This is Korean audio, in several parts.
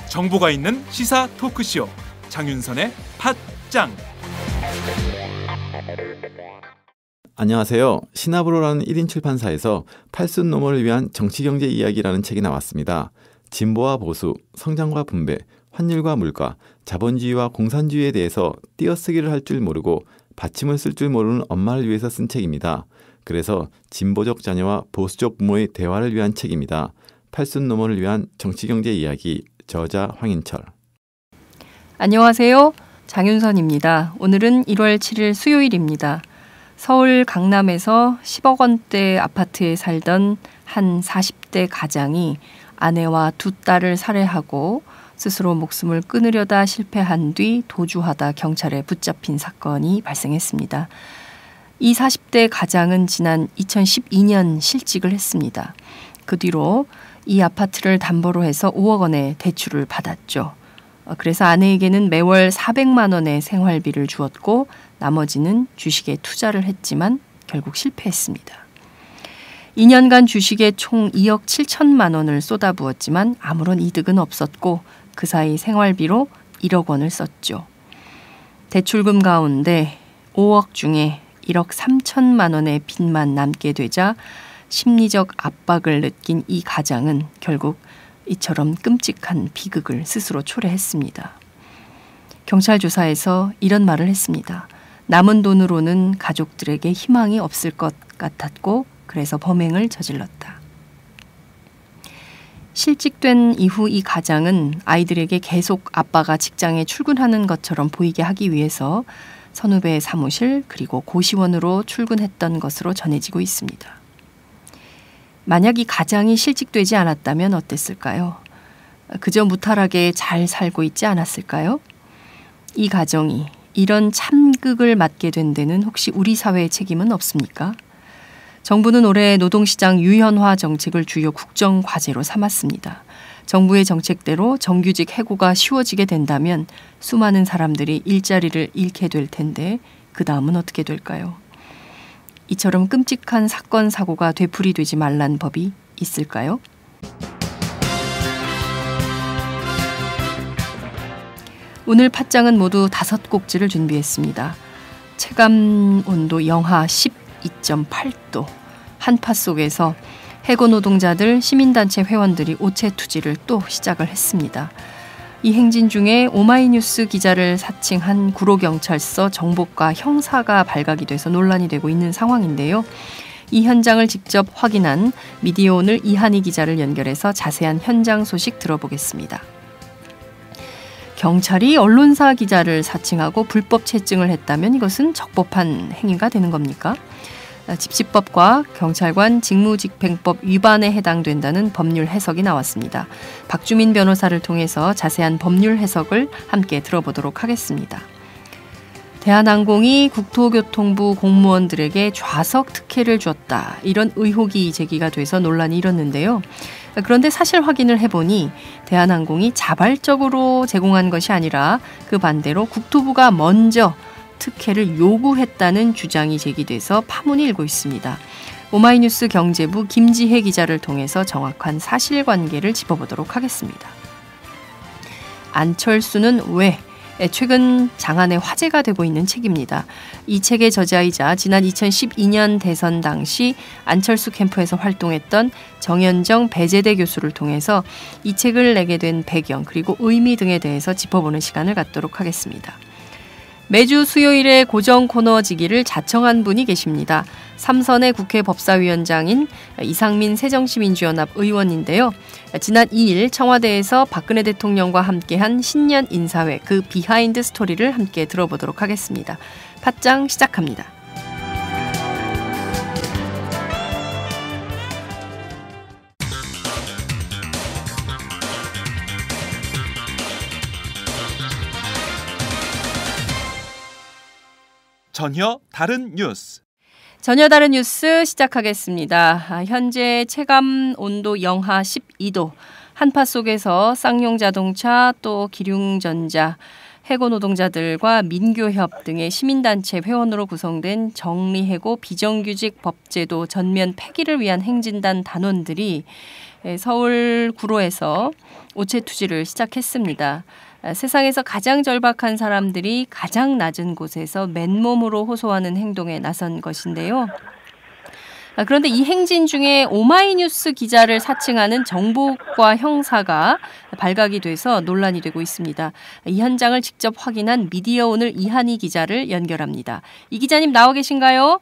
정보가 있는 시사 토크쇼 장윤선의 팟짱. 안녕하세요. 시나브로라는 1인 출판사에서 팔순노모를 위한 정치경제 이야기라는 책이 나왔습니다. 진보와 보수, 성장과 분배, 환율과 물가, 자본주의와 공산주의에 대해서 띄어쓰기를 할 줄 모르고 받침을 쓸 줄 모르는 엄마를 위해서 쓴 책입니다. 그래서 진보적 자녀와 보수적 부모의 대화를 위한 책입니다. 팔순노모를 위한 정치경제 이야기, 저자 황인철. 안녕하세요. 장윤선입니다. 오늘은 1월 7일 수요일입니다. 서울 강남에서 10억 원대 아파트에 살던 한 40대 가장이 아내와 두 딸을 살해하고 스스로 목숨을 끊으려다 실패한 뒤 도주하다 경찰에 붙잡힌 사건이 발생했습니다. 이 40대 가장은 지난 2012년 실직을 했습니다. 그 뒤로 이 아파트를 담보로 해서 5억 원의 대출을 받았죠. 그래서 아내에게는 매월 400만 원의 생활비를 주었고 나머지는 주식에 투자를 했지만 결국 실패했습니다. 2년간 주식에 총 2억 7천만 원을 쏟아부었지만 아무런 이득은 없었고 그 사이 생활비로 1억 원을 썼죠. 대출금 가운데 5억 중에 1억 3천만 원의 빚만 남게 되자 심리적 압박을 느낀 이 가장은 결국 이처럼 끔찍한 비극을 스스로 초래했습니다. 경찰 조사에서 이런 말을 했습니다. 남은 돈으로는 가족들에게 희망이 없을 것 같았고 그래서 범행을 저질렀다. 실직된 이후 이 가장은 아이들에게 계속 아빠가 직장에 출근하는 것처럼 보이게 하기 위해서 선후배 사무실 그리고 고시원으로 출근했던 것으로 전해지고 있습니다. 만약 이 가장이 실직되지 않았다면 어땠을까요? 그저 무탈하게 잘 살고 있지 않았을까요? 이 가정이 이런 참극을 맞게 된 데는 혹시 우리 사회의 책임은 없습니까? 정부는 올해 노동시장 유연화 정책을 주요 국정과제로 삼았습니다. 정부의 정책대로 정규직 해고가 쉬워지게 된다면 수많은 사람들이 일자리를 잃게 될 텐데 그 다음은 어떻게 될까요? 이처럼 끔찍한 사건, 사고가 되풀이되지 말란 법이 있을까요? 오늘 팟짱은 모두 5곡지를 준비했습니다. 체감 온도 영하 12.8도, 한파 속에서 해고 노동자들, 시민단체 회원들이 오체투지를 또 시작을 했습니다. 이 행진 중에 오마이뉴스 기자를 사칭한 구로경찰서 정보과 형사가 발각이 돼서 논란이 되고 있는 상황인데요. 이 현장을 직접 확인한 미디어오늘 이한희 기자를 연결해서 자세한 현장 소식 들어보겠습니다. 경찰이 언론사 기자를 사칭하고 불법 채증을 했다면 이것은 적법한 행위가 되는 겁니까? 집시법과 경찰관 직무집행법 위반에 해당된다는 법률 해석이 나왔습니다. 박주민 변호사를 통해서 자세한 법률 해석을 함께 들어보도록 하겠습니다. 대한항공이 국토교통부 공무원들에게 좌석 특혜를 줬다. 이런 의혹이 제기가 돼서 논란이 일었는데요. 그런데 사실 확인을 해보니 대한항공이 자발적으로 제공한 것이 아니라 그 반대로 국토부가 먼저 특혜를 요구했다는 주장이 제기돼서 파문이 일고 있습니다. 오마이뉴스 경제부 김지혜 기자를 통해서 정확한 사실관계를 짚어보도록 하겠습니다. 안철수는 왜? 최근 장안의 화제가 되고 있는 책입니다. 이 책의 저자이자 지난 2012년 대선 당시 안철수 캠프에서 활동했던 정현정 배재대 교수를 통해서 이 책을 내게 된 배경 그리고 의미 등에 대해서 짚어보는 시간을 갖도록 하겠습니다. 매주 수요일에 고정 코너지기를 자청한 분이 계십니다. 삼선의 국회 법사위원장인 이상민 새정치민주연합 의원인데요. 지난 2일 청와대에서 박근혜 대통령과 함께한 신년 인사회 그 비하인드 스토리를 함께 들어보도록 하겠습니다. 팟짱 시작합니다. 전혀 다른 뉴스. 전혀 다른 뉴스 시작하겠습니다. 현재 체감 온도 영하 12도, 한파 속에서 쌍용 자동차 또 기륭전자, 해고 노동자들과 민교협 등의 시민단체 회원으로 구성된 정리해고 비정규직 법제도 전면 폐기를 위한 행진단 단원들이 서울 구로에서 오체 투지를 시작했습니다. 세상에서 가장 절박한 사람들이 가장 낮은 곳에서 맨몸으로 호소하는 행동에 나선 것인데요. 그런데 이 행진 중에 오마이뉴스 기자를 사칭하는 정보과 형사가 발각이 돼서 논란이 되고 있습니다. 이 현장을 직접 확인한 미디어오늘 이한희 기자를 연결합니다. 이 기자님 나와 계신가요?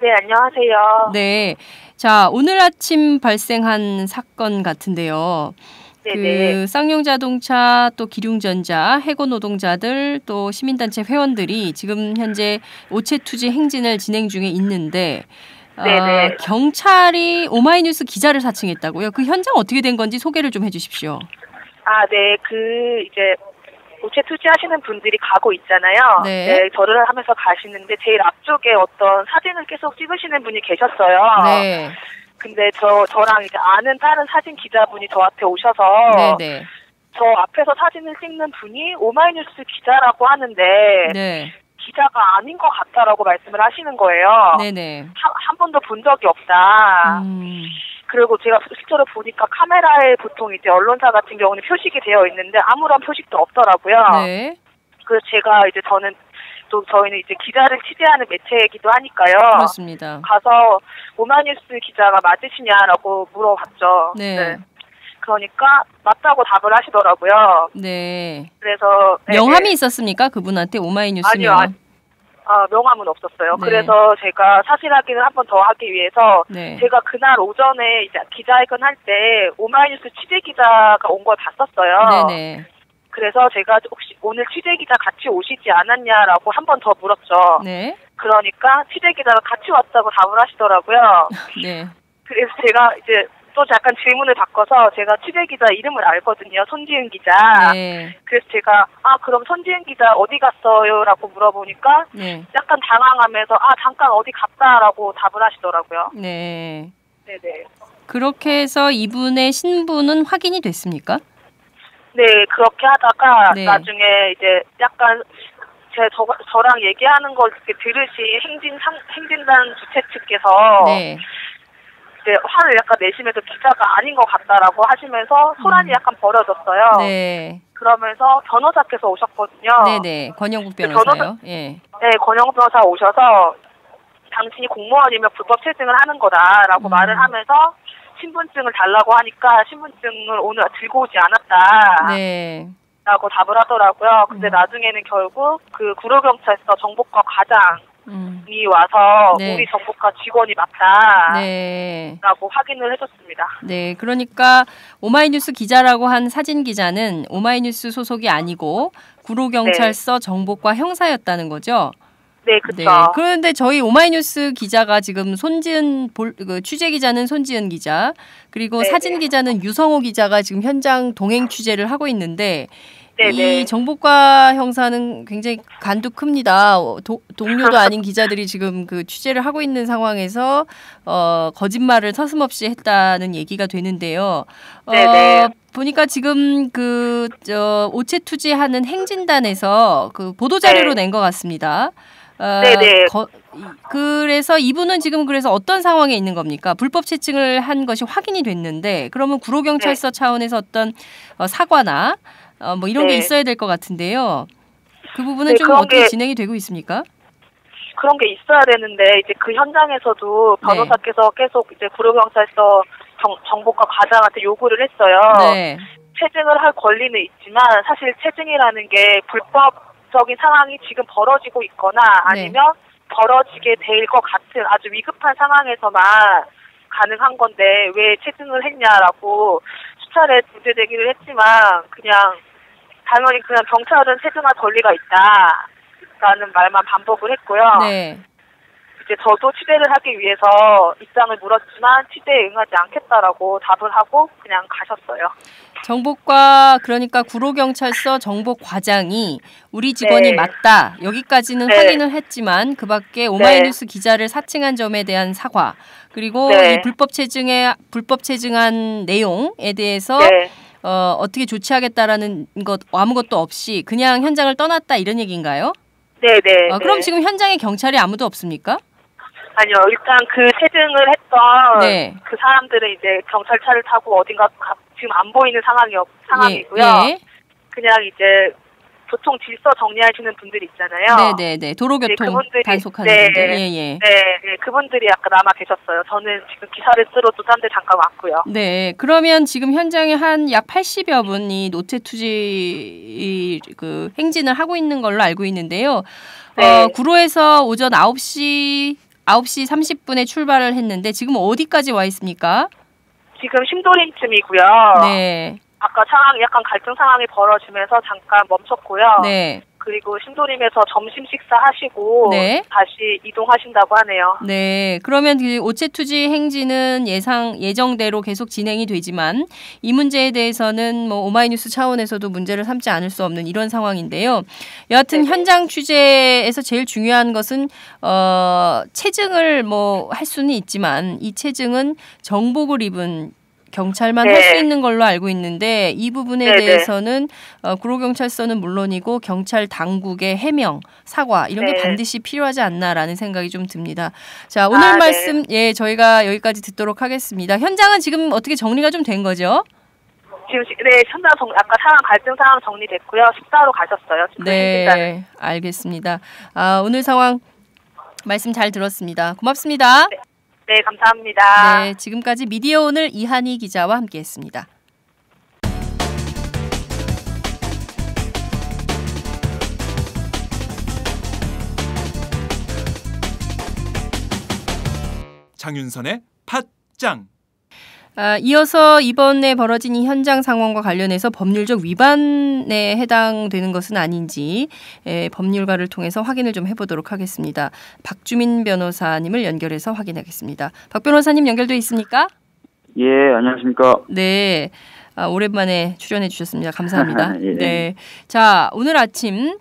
네, 안녕하세요. 네. 자, 오늘 아침 발생한 사건 같은데요. 그 쌍용자동차 또 기륭전자 해고 노동자들 또 시민단체 회원들이 지금 현재 오체투지 행진을 진행 중에 있는데 경찰이 오마이뉴스 기자를 사칭했다고요? 그 현장 어떻게 된 건지 소개를 좀 해주십시오. 네, 이제 오체 투지하시는 분들이 가고 있잖아요. 네, 절을 하면서 가시는데 제일 앞쪽에 어떤 사진을 계속 찍으시는 분이 계셨어요. 네. 근데 저랑 이제 아는 다른 사진 기자분이 저한테 오셔서 저 앞에서 사진을 찍는 분이 오마이뉴스 기자라고 하는데 기자가 아닌 것 같다라고 말씀을 하시는 거예요. 네네. 한 번도 본 적이 없다. 그리고 제가 실제로 보니까 카메라에 보통 이제 언론사 같은 경우는 표식이 되어 있는데 아무런 표식도 없더라고요. 네. 그래서 저희는 이제 기자를 취재하는 매체이기도 하니까요. 그렇습니다. 가서 오마이뉴스 기자가 맞으시냐라고 물어봤죠. 네. 그러니까 맞다고 답을 하시더라고요. 네. 그래서 명함이 있었습니까? 그분한테 오마이뉴스면? 아니요. 명함은 없었어요. 그래서 제가 사실 확인을 한 번 더 하기 위해서 제가 그날 오전에 이제 기자회견 할 때 오마이뉴스 취재 기자가 온 걸 봤었어요. 네네. 그래서 제가 혹시 오늘 취재 기자 같이 오시지 않았냐라고 한 번 더 물었죠. 네. 그러니까 취재 기자가 같이 왔다고 답을 하시더라고요. 네. 그래서 제가 이제 또 약간 질문을 바꿔서 제가 취재 기자 이름을 알거든요. 손지은 기자. 네. 그래서 제가 그럼 손지은 기자 어디 갔어요? 라고 물어보니까 약간 당황하면서 잠깐 어디 갔다라고 답을 하시더라고요. 네. 네네. 그렇게 해서 이분의 신분은 확인이 됐습니까? 네, 그렇게 하다가 나중에 이제 약간 저랑 얘기하는 걸 들으시 행진단 주최 측께서 이제 화를 약간 내시면서 기자가 아닌 것 같다라고 하시면서 소란이 약간 벌어졌어요. 네. 그러면서 변호사께서 오셨거든요. 네네. 권영국 변호사요. 네, 권영국 변호사 오셔서 당신이 공무원이면 불법 체증을 하는 거다라고 말을 하면서 신분증을 달라고 하니까 신분증을 오늘 들고 오지 않았다. 네. 라고 답을 하더라고요. 근데 나중에는 결국 그 구로경찰서 정보과 과장이 와서 우리 정보과 직원이 맞다. 라고 확인을 해줬습니다. 네. 그러니까 오마이뉴스 기자라고 한 사진 기자는 오마이뉴스 소속이 아니고 구로경찰서 정보과 형사였다는 거죠? 네, 그렇죠. 그런데 저희 오마이뉴스 기자가 지금 취재 기자는 손지은 기자, 그리고 사진 기자는 유성호 기자가 지금 현장 동행 취재를 하고 있는데 이 정보과 형사는 굉장히 간도 큽니다. 동료도 아닌 기자들이 지금 그 취재를 하고 있는 상황에서 거짓말을 서슴없이 했다는 얘기가 되는데요. 보니까 지금 오체 투지하는 행진단에서 그 보도 자료로 낸 것 같습니다. 그래서 이분은 지금 그래서 어떤 상황에 있는 겁니까? 불법 채증을 한 것이 확인이 됐는데 그러면 구로경찰서 차원에서 어떤 사과나 뭐 이런 게 있어야 될 것 같은데요. 그 부분은 좀 어떻게 진행이 되고 있습니까? 그런 게 있어야 되는데 이제 그 현장에서도 변호사께서 계속 이제 구로경찰서 정보과 과장한테 요구를 했어요. 채증을 할 권리는 있지만 사실 채증이라는 게 불법적인 상황이 지금 벌어지고 있거나 아니면 벌어지게 될 것 같은 아주 위급한 상황에서만 가능한 건데 왜 채증을 했냐라고 수차례 문제제기를 했지만 당연히 그냥 경찰은 채증할 권리가 있다라는 말만 반복을 했고요. 이제 저도 취재를 하기 위해서 입장을 물었지만 취재에 응하지 않겠다라고 답을 하고 그냥 가셨어요. 정보과 그러니까 구로경찰서 정보과장이 우리 직원이 맞다. 여기까지는 확인을 했지만 그 밖에 오마이뉴스 기자를 사칭한 점에 대한 사과 그리고 이 불법 채증한 내용에 대해서 어떻게 조치하겠다라는 것 아무것도 없이 그냥 현장을 떠났다 이런 얘기인가요? 네네. 그럼 지금 현장에 경찰이 아무도 없습니까? 아니요. 일단 그 체증을 했던 그 사람들은 이제 경찰차를 타고 어딘가 지금 안 보이는 상황이고요. 예. 그냥 이제 교통 질서 정리하시는 분들이 있잖아요. 네네네. 도로교통 그분들이, 단속하는 분들. 예. 네. 그분들이 약간 남아 계셨어요. 저는 지금 기사를 쓰러 또 딴 데 잠깐 왔고요. 네. 그러면 지금 현장에 한 약 80여 분이 노체 투지 그 행진을 하고 있는 걸로 알고 있는데요. 구로에서 오전 9시 30분에 출발을 했는데 지금 어디까지 와 있습니까? 지금 심도림쯤이고요. 네. 아까 약간 갈등 상황이 벌어지면서 잠깐 멈췄고요. 네. 그리고 심도림에서 점심 식사하시고 다시 이동하신다고 하네요. 네. 그러면 그 오체투지 행진은 예정대로 계속 진행이 되지만 이 문제에 대해서는 뭐 오마이뉴스 차원에서도 문제를 삼지 않을 수 없는 이런 상황인데요. 여하튼 현장 취재에서 제일 중요한 것은 체증을 뭐 할 수는 있지만 이 체증은 정복을 입은 경찰만 할 수 있는 걸로 알고 있는데 이 부분에 대해서는 구로경찰서는 물론이고 경찰 당국의 해명, 사과 이런 게 반드시 필요하지 않나라는 생각이 좀 듭니다. 자, 오늘 말씀 저희가 여기까지 듣도록 하겠습니다. 현장은 지금 어떻게 정리가 좀 된 거죠? 지금 현장 아까 갈등 상황 정리됐고요. 식사로 가셨어요. 네, 알겠습니다. 오늘 상황 말씀 잘 들었습니다. 고맙습니다. 네, 감사합니다. 네, 지금까지 미디어 오늘 이한희 기자와 함께했습니다. 장윤선의 팟짱. 이어서 이번에 벌어진 이 현장 상황과 관련해서 법률적 위반에 해당되는 것은 아닌지 법률가를 통해서 확인을 좀 해보도록 하겠습니다. 박주민 변호사님을 연결해서 확인하겠습니다. 박 변호사님 연결돼 있습니까? 예, 안녕하십니까? 네, 오랜만에 출연해 주셨습니다. 감사합니다. 네, 자, 오늘 아침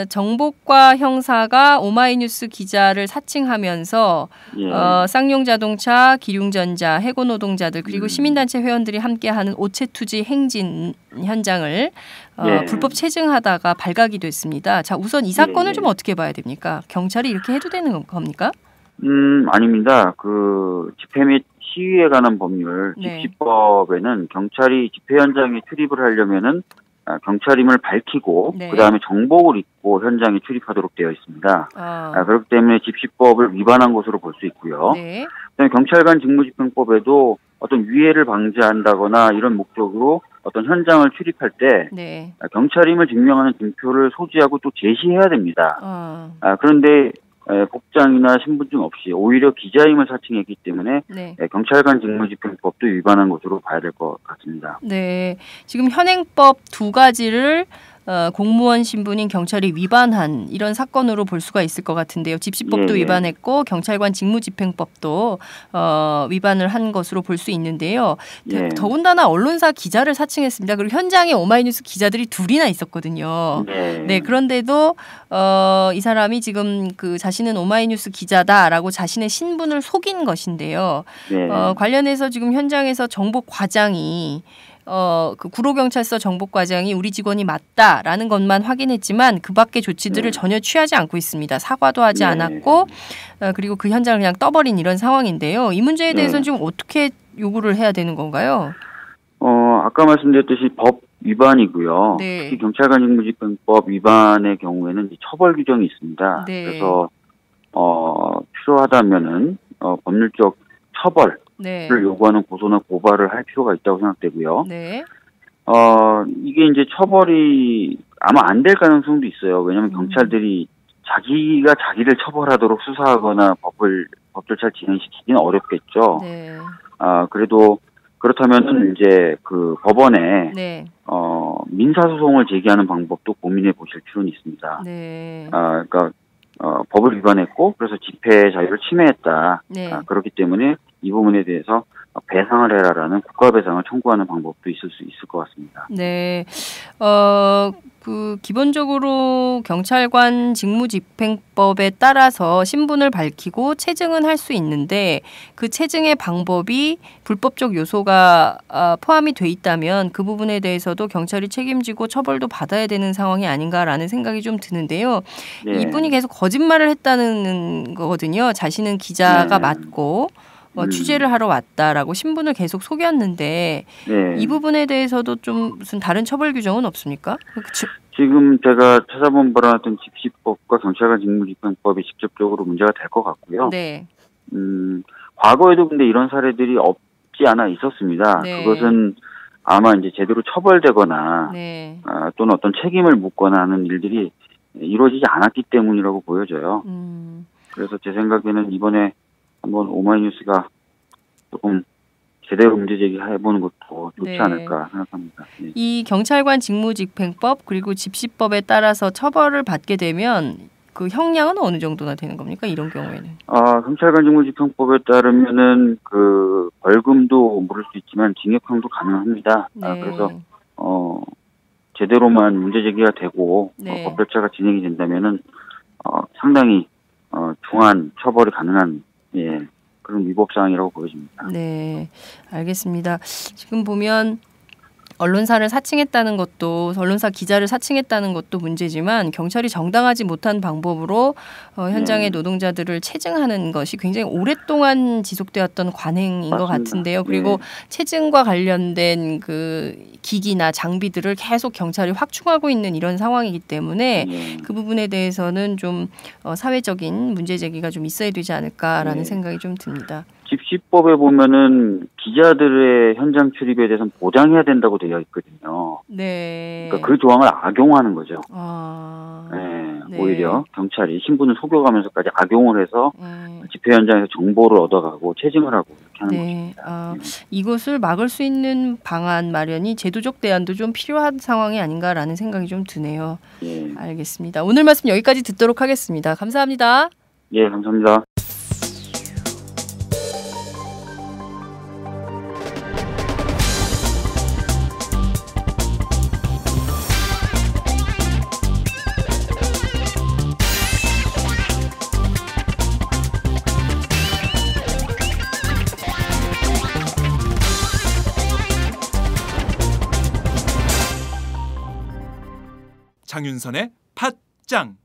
정복과 형사가 오마이뉴스 기자를 사칭하면서 쌍용자동차, 기륭전자, 해고노동자들 그리고 시민단체 회원들이 함께하는 오체투지 행진 현장을 불법 체증하다가 발각이 됐습니다. 자, 우선 이 사건을 좀 어떻게 봐야 됩니까? 경찰이 이렇게 해도 되는 겁니까? 아닙니다. 그 집회 및 시위에 관한 법률 집시법에는 경찰이 집회 현장에 출입을 하려면은 경찰임을 밝히고 그다음에 정복을 입고 현장에 출입하도록 되어 있습니다. 그렇기 때문에 집시법을 위반한 것으로 볼 수 있고요. 그다음에 경찰관 직무집행법에도 어떤 위해를 방지한다거나 이런 목적으로 어떤 현장을 출입할 때 경찰임을 증명하는 증표를 소지하고 또 제시해야 됩니다. 그런데 복장이나 신분증 없이 오히려 기자임을 사칭했기 때문에 경찰관 직무집행법도 위반한 것으로 봐야 될 것 같습니다. 네, 지금 현행법 두 가지를 공무원 신분인 경찰이 위반한 이런 사건으로 볼 수가 있을 것 같은데요. 집시법도 위반했고 경찰관 직무집행법도 위반을 한 것으로 볼 수 있는데요. 더군다나 언론사 기자를 사칭했습니다. 그리고 현장에 오마이뉴스 기자들이 둘이나 있었거든요. 네, 그런데도 이 사람이 지금 그 자신은 오마이뉴스 기자다라고 자신의 신분을 속인 것인데요. 관련해서 지금 현장에서 정복 과장이 그 구로경찰서 정복과장이 우리 직원이 맞다라는 것만 확인했지만 그 밖의 조치들을 전혀 취하지 않고 있습니다. 사과도 하지 않았고 그리고 그 현장을 그냥 떠버린 이런 상황인데요. 이 문제에 대해서는 지금 어떻게 요구를 해야 되는 건가요? 아까 말씀드렸듯이 법 위반이고요. 특히 경찰관 직무집행법 위반의 경우에는 처벌 규정이 있습니다. 그래서 필요하다면은 법률적 처벌 를 요구하는 고소나 고발을 할 필요가 있다고 생각되고요. 이게 이제 처벌이 아마 안 될 가능성도 있어요. 왜냐하면 경찰들이 자기가 자기를 처벌하도록 수사하거나 법 절차를 진행시키기는 어렵겠죠. 그래도 그렇다면은 이제 그 법원에 민사소송을 제기하는 방법도 고민해 보실 필요는 있습니다. 그러니까 법을 위반했고 그래서 집회 자유를 침해했다. 그렇기 때문에 이 부분에 대해서 배상을 해라라는 국가 배상을 청구하는 방법도 있을 수 있을 것 같습니다. 네, 기본적으로 경찰관 직무집행법에 따라서 신분을 밝히고 체증은 할 수 있는데 그 체증의 방법이 불법적 요소가 포함이 돼 있다면 그 부분에 대해서도 경찰이 책임지고 처벌도 받아야 되는 상황이 아닌가라는 생각이 좀 드는데요. 네. 이분이 계속 거짓말을 했다는 거거든요. 자신은 기자가 맞고 취재를 하러 왔다라고 신분을 계속 속였는데 이 부분에 대해서도 좀 무슨 다른 처벌 규정은 없습니까? 지금 제가 찾아본 바로는 집시법과 경찰관 직무집행법이 직접적으로 문제가 될 것 같고요. 네. 과거에도 근데 이런 사례들이 없지 않아 있었습니다. 네. 그것은 아마 이제 제대로 처벌되거나 네. 또는 어떤 책임을 묻거나 하는 일들이 이루어지지 않았기 때문이라고 보여져요. 그래서 제 생각에는 이번에 한번 오마이뉴스가 조금 제대로 문제 제기해보는 것도 좋지 네. 않을까 생각합니다. 네. 이 경찰관 직무집행법 그리고 집시법에 따라서 처벌을 받게 되면 그 형량은 어느 정도나 되는 겁니까? 이런 경우에는? 경찰관 직무집행법에 따르면은 그 벌금도 물을 수 있지만 징역형도 가능합니다. 네. 그래서 제대로만 문제 제기가 되고 네. 법절차가 진행이 된다면은 상당히 중한 처벌이 가능한 그런 위법 사항이라고 보여집니다. 네, 알겠습니다. 지금 보면 언론사를 사칭했다는 것도 언론사 기자를 사칭했다는 것도 문제지만 경찰이 정당하지 못한 방법으로 현장의 노동자들을 체증하는 것이 굉장히 오랫동안 지속되었던 관행인 맞습니다. 것 같은데요. 그리고 체증과 관련된 그 기기나 장비들을 계속 경찰이 확충하고 있는 이런 상황이기 때문에 그 부분에 대해서는 좀 사회적인 문제 제기가 좀 있어야 되지 않을까라는 생각이 좀 듭니다. 집시법에 보면은 기자들의 현장 출입에 대해서는 보장해야 된다고 되어 있거든요. 네. 그러니까 그 조항을 악용하는 거죠. 네. 오히려 경찰이 신분을 속여가면서까지 악용을 해서 집회 현장에서 정보를 얻어가고 체증을 하고 이렇게 하는 것입니다. 이것을 막을 수 있는 방안 마련이 제도적 대안도 좀 필요한 상황이 아닌가라는 생각이 좀 드네요. 알겠습니다. 오늘 말씀 여기까지 듣도록 하겠습니다. 감사합니다. 예, 감사합니다. 장윤선의 팟짱.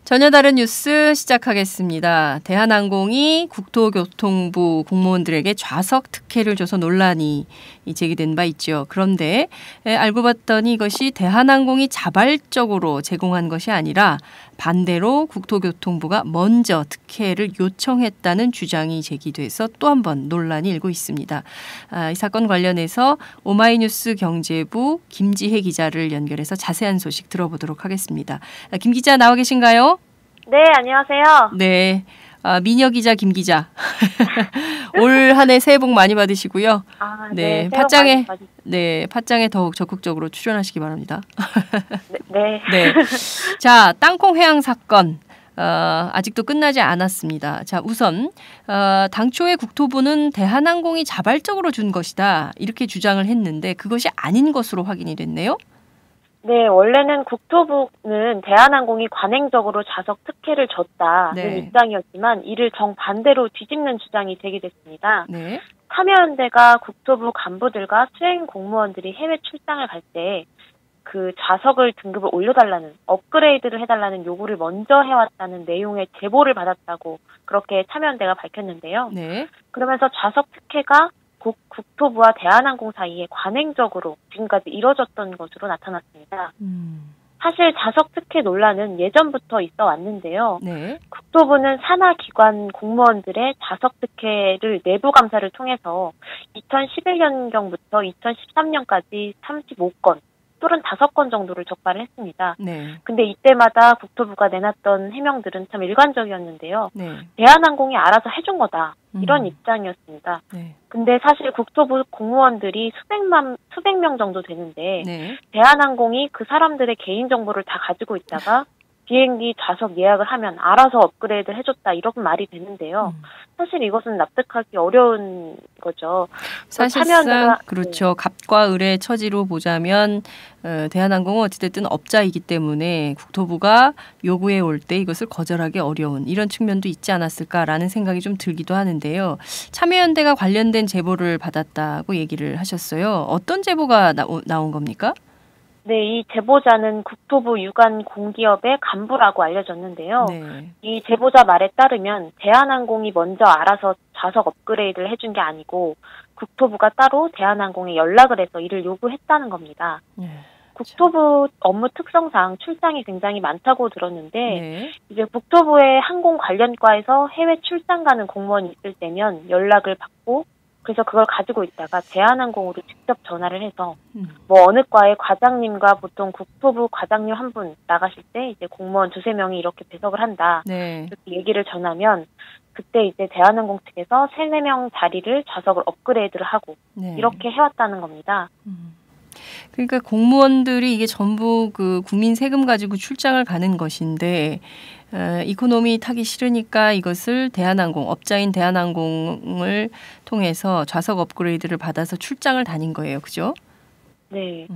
전혀 다른 뉴스 시작하겠습니다. 대한항공이 국토교통부 공무원들에게 좌석 특혜를 줘서 논란이 제기된 바 있죠. 그런데 알고 봤더니 이것이 대한항공이 자발적으로 제공한 것이 아니라 반대로 국토교통부가 먼저 특혜를 요청했다는 주장이 제기돼서 또 한 번 논란이 일고 있습니다. 이 사건 관련해서 오마이뉴스 경제부 김지혜 기자를 연결해서 자세한 소식 들어보도록 하겠습니다. 김 기자 나와 계신가요? 네, 안녕하세요. 네, 미녀 기자 김 기자. 올 한 해 새해 복 많이 받으시고요. 네, 팟짱에 더욱 적극적으로 출연하시기 바랍니다. 네. 네. 자, 땅콩 회항 사건. 아직도 끝나지 않았습니다. 자, 우선 당초에 국토부는 대한항공이 자발적으로 준 것이다 이렇게 주장을 했는데 그것이 아닌 것으로 확인이 됐네요. 네, 원래는 국토부는 대한항공이 관행적으로 좌석 특혜를 줬다는 입장이었지만 이를 정반대로 뒤집는 주장이 제기됐습니다. 네. 참여연대가 국토부 간부들과 수행 공무원들이 해외 출장을 갈 때 그 좌석을 등급을 올려달라는 업그레이드를 해달라는 요구를 먼저 해왔다는 내용의 제보를 받았다고 그렇게 참여연대가 밝혔는데요. 네. 그러면서 좌석 특혜가 국토부와 대한항공 사이에 관행적으로 지금까지 이뤄졌던 것으로 나타났습니다. 사실 좌석 특혜 논란은 예전부터 있어 왔는데요. 네. 국토부는 산하기관 공무원들의 좌석 특혜를 내부 감사를 통해서 2011년경부터 2013년까지 35건, 35건 정도를 적발을 했습니다. 네. 근데 이때마다 국토부가 내놨던 해명들은 참 일관적이었는데요. 네. 대한항공이 알아서 해준 거다. 이런 입장이었습니다. 네. 근데 사실 국토부 공무원들이 수백 명 정도 되는데 네. 대한항공이 그 사람들의 개인정보를 다 가지고 있다가 비행기 좌석 예약을 하면 알아서 업그레이드 해줬다 이런 말이 되는데요. 사실 이것은 납득하기 어려운 거죠. 사실상 그렇죠. 갑과 을의 처지로 보자면 대한항공은 어찌됐든 업자이기 때문에 국토부가 요구해 올 때 이것을 거절하기 어려운 이런 측면도 있지 않았을까라는 생각이 좀 들기도 하는데요. 참여연대가 관련된 제보를 받았다고 얘기를 하셨어요. 어떤 제보가 나온 겁니까? 네, 이 제보자는 국토부 유관 공기업의 간부라고 알려졌는데요. 네. 이 제보자 말에 따르면 대한항공이 먼저 알아서 좌석 업그레이드를 해준 게 아니고 국토부가 따로 대한항공에 연락을 해서 이를 요구했다는 겁니다. 네. 국토부 업무 특성상 출장이 굉장히 많다고 들었는데 네. 이제 국토부의 항공 관련과에서 해외 출장 가는 공무원이 있을 때면 연락을 받고 그래서 그걸 가지고 있다가 대한항공으로 직접 전화를 해서 뭐 어느 과의 과장님과 보통 국토부 과장님 한 분 나가실 때 이제 공무원 2-3명이 이렇게 배석을 한다. 네. 이렇게 얘기를 전하면 그때 이제 대한항공 측에서 3-4명 자리를 좌석을 업그레이드를 하고 네. 이렇게 해왔다는 겁니다. 그러니까 공무원들이 이게 전부 그 국민 세금 가지고 출장을 가는 것인데 이코노미 타기 싫으니까 이것을 대한항공, 업자인 대한항공을 통해서 좌석 업그레이드를 받아서 출장을 다닌 거예요. 그죠? 네.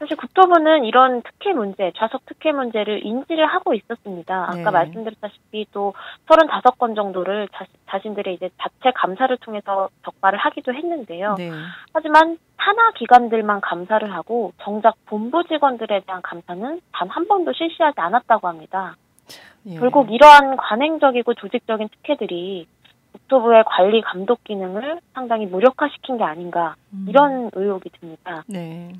사실 국토부는 이런 특혜 문제, 좌석 특혜 문제를 인지를 하고 있었습니다. 아까 네. 말씀드렸다시피 또 35건 정도를 자신들의 이제 자체 감사를 통해서 적발을 하기도 했는데요. 네. 하지만 산하 기관들만 감사를 하고 정작 본부 직원들에 대한 감사는 단 한 번도 실시하지 않았다고 합니다. 예. 결국 이러한 관행적이고 조직적인 특혜들이 국토부의 관리 감독 기능을 상당히 무력화시킨 게 아닌가 이런 의혹이 듭니다. 네.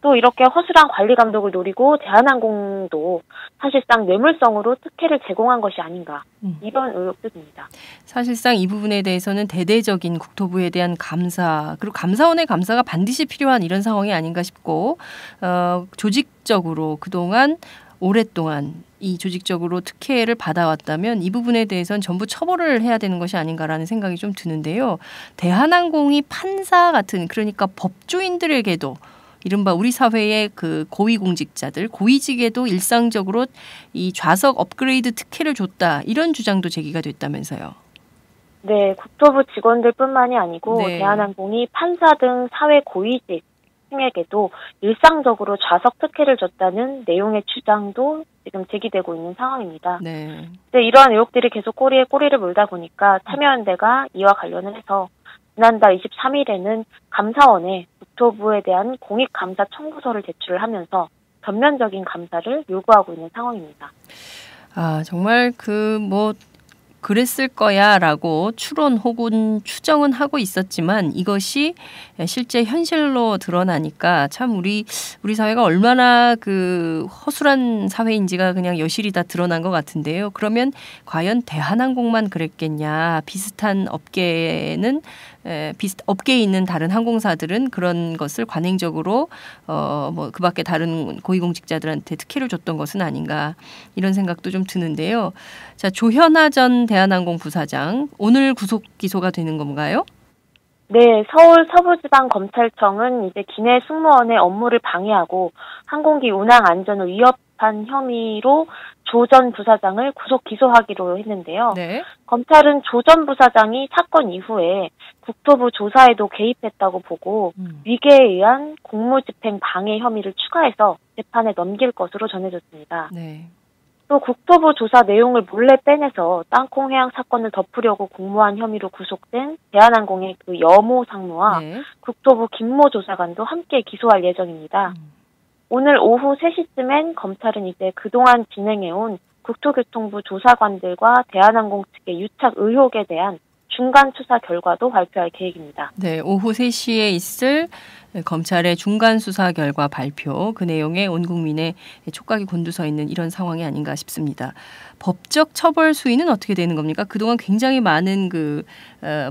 또 이렇게 허술한 관리 감독을 노리고 대한항공도 사실상 뇌물성으로 특혜를 제공한 것이 아닌가 이런 의혹도 듭니다. 사실상 이 부분에 대해서는 대대적인 국토부에 대한 감사 그리고 감사원의 감사가 반드시 필요한 이런 상황이 아닌가 싶고 조직적으로 그동안 오랫동안 이 조직적으로 특혜를 받아왔다면 이 부분에 대해서는 전부 처벌을 해야 되는 것이 아닌가라는 생각이 좀 드는데요. 대한항공이 판사 같은 그러니까 법조인들에게도 이른바 우리 사회의 그 고위공직자들, 고위직에도 일상적으로 이 좌석 업그레이드 특혜를 줬다. 이런 주장도 제기가 됐다면서요. 네, 국토부 직원들뿐만이 아니고 네. 대한항공이 판사 등 사회 고위직 에게도 일상적으로 좌석 특혜를 줬다는 내용의 주장도 지금 제기되고 있는 상황입니다. 네. 이러한 의혹들이 계속 꼬리에 꼬리를 물다 보니까 참여연대가 이와 관련을 해서 지난달 23일에는 감사원에 국토부에 대한 공익감사 청구서를 제출을 하면서 전면적인 감사를 요구하고 있는 상황입니다. 아, 정말 그랬을 거야라고 추론 혹은 추정은 하고 있었지만 이것이 실제 현실로 드러나니까 참 우리 사회가 얼마나 그 허술한 사회인지가 그냥 여실히 다 드러난 것 같은데요. 그러면 과연 대한항공만 그랬겠냐? 비슷한 업계에 있는 다른 항공사들은 그런 것을 관행적으로 그밖에 다른 고위공직자들한테 특혜를 줬던 것은 아닌가 이런 생각도 좀 드는데요. 자, 조현아 전 대한항공 부사장 오늘 구속 기소가 되는 건가요? 네, 서울 서부지방검찰청은 이제 기내 승무원의 업무를 방해하고 항공기 운항 안전을 위협한 혐의로 조 전 부사장을 구속 기소하기로 했는데요. 네. 검찰은 조 전 부사장이 사건 이후에 국토부 조사에도 개입했다고 보고 위계에 의한 공무집행 방해 혐의를 추가해서 재판에 넘길 것으로 전해졌습니다. 네. 또 국토부 조사 내용을 몰래 빼내서 땅콩 해양 사건을 덮으려고 공모한 혐의로 구속된 대한항공의 그 여모 상무와 네. 국토부 김모 조사관도 함께 기소할 예정입니다. 오늘 오후 3시쯤엔 검찰은 이제 그동안 진행해온 국토교통부 조사관들과 대한항공 측의 유착 의혹에 대한 중간 수사 결과도 발표할 계획입니다. 네, 오후 3시에 있을 검찰의 중간 수사 결과 발표, 그 내용에 온 국민의 촉각이 곤두서 있는 이런 상황이 아닌가 싶습니다. 법적 처벌 수위는 어떻게 되는 겁니까? 그동안 굉장히 많은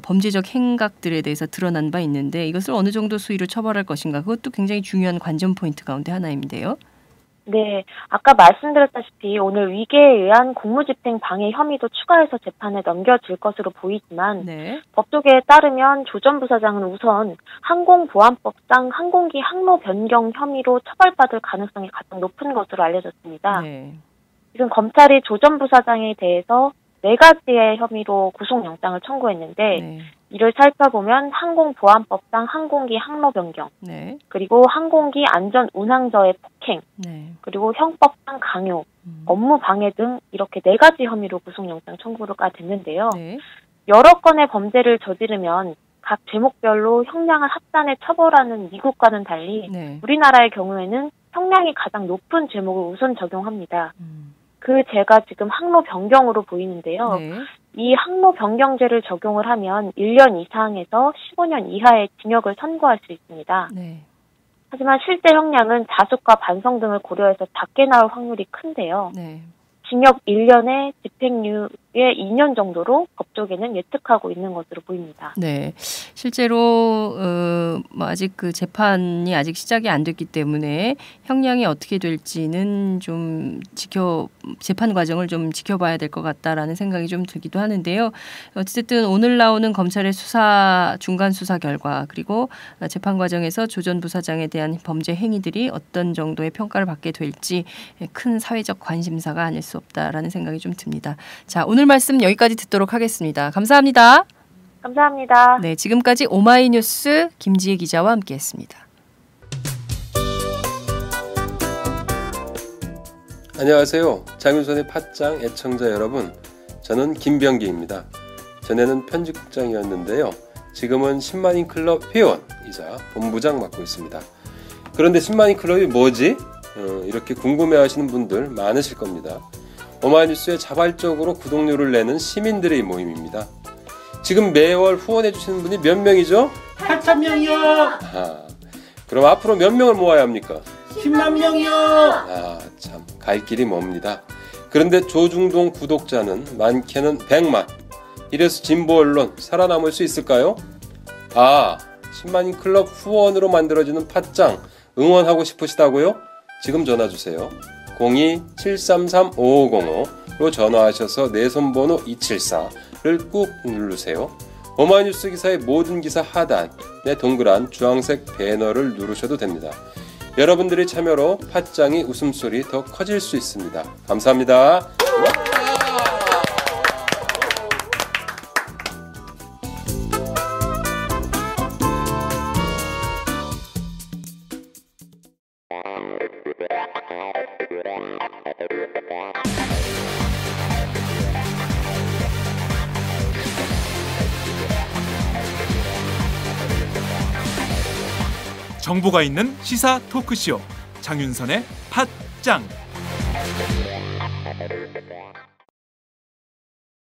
범죄적 행각들에 대해서 드러난 바 있는데 이것을 어느 정도 수위로 처벌할 것인가? 그것도 굉장히 중요한 관전 포인트 가운데 하나인데요. 네, 아까 말씀드렸다시피 오늘 위계에 의한 공무집행 방해 혐의도 추가해서 재판에 넘겨질 것으로 보이지만 네. 법조계에 따르면 조 전 부사장은 우선 항공보안법상 항공기 항로 변경 혐의로 처벌받을 가능성이 가장 높은 것으로 알려졌습니다. 네. 지금 검찰이 조 전 부사장에 대해서 4가지의 혐의로 구속영장을 청구했는데 네. 이를 살펴보면 항공보안법상 항공기 항로 변경, 네. 그리고 항공기 안전 운항자의 폭행, 네. 그리고 형법상 강요, 업무 방해 등 이렇게 4가지 혐의로 구속영장 청구가 됐는데요. 네. 여러 건의 범죄를 저지르면 각 제목별로 형량을 합산해 처벌하는 미국과는 달리 네. 우리나라의 경우에는 형량이 가장 높은 제목을 우선 적용합니다. 그 죄가 지금 항로 변경으로 보이는데요. 네. 이 항로 변경죄를 적용을 하면 1년 이상에서 15년 이하의 징역을 선고할 수 있습니다. 네. 하지만 실제 형량은 자숙과 반성 등을 고려해서 작게 나올 확률이 큰데요. 네. 징역 1년에 집행유예 2년 정도로 법조계는 예측하고 있는 것으로 보입니다. 네, 실제로 아직 그 재판이 아직 시작이 안 됐기 때문에 형량이 어떻게 될지는 좀 재판 과정을 좀 지켜봐야 될 것 같다라는 생각이 좀 들기도 하는데요. 어쨌든 오늘 나오는 검찰의 중간 수사 결과 그리고 재판 과정에서 조 전 부사장에 대한 범죄 행위들이 어떤 정도의 평가를 받게 될지 큰 사회적 관심사가 아닐 수 없다라는 생각이 좀 듭니다. 자, 오늘 말씀 여기까지 듣도록 하겠습니다. 감사합니다. 감사합니다. 네, 지금까지 오마이뉴스 김지혜 기자와 함께했습니다. 안녕하세요. 장윤선의 팟짱 애청자 여러분. 저는 김병기입니다. 전에는 편집국장이었는데요. 지금은 10만인 클럽 회원이자 본부장 맡고 있습니다. 그런데 10만인 클럽이 뭐지? 이렇게 궁금해하시는 분들 많으실 겁니다. 오마이뉴스에 자발적으로 구독료를 내는 시민들의 모임입니다. 지금 매월 후원해주시는 분이 몇 명이죠? 8,000명이요. 그럼 앞으로 몇 명을 모아야 합니까? 10만 명이요. 참 갈 길이 멉니다. 그런데 조중동 구독자는 많게는 100만. 이래서 진보 언론 살아남을 수 있을까요? 10만인 클럽 후원으로 만들어지는 팟짱 응원하고 싶으시다고요? 지금 전화주세요. 02-733-5505로 전화하셔서 내 손번호 274를 꾹 누르세요. 오마이뉴스 기사의 모든 기사 하단에 동그란 주황색 배너를 누르셔도 됩니다. 여러분들의 참여로 팟짱이 웃음소리 더 커질 수 있습니다. 감사합니다. 정보가 있는 시사 토크쇼 장윤선의 팟짱.